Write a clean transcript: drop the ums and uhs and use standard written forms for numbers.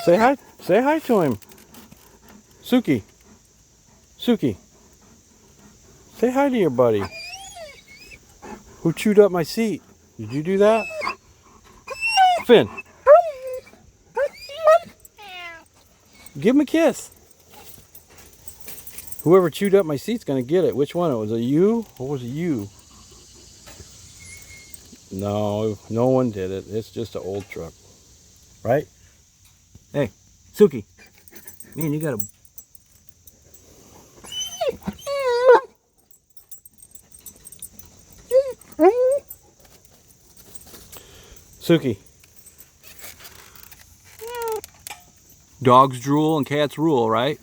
Say hi. Say hi to him. Suki. Suki. Say hi to your buddy. Who chewed up my seat? Did you do that? Finn. Give him a kiss. Whoever chewed up my seat's gonna get it. Which one? It was a you or was it you? No, no one did it. It's just an old truck. Right? Hey, Suki. Man, you got a... Suki. Dogs drool and cats rule, right?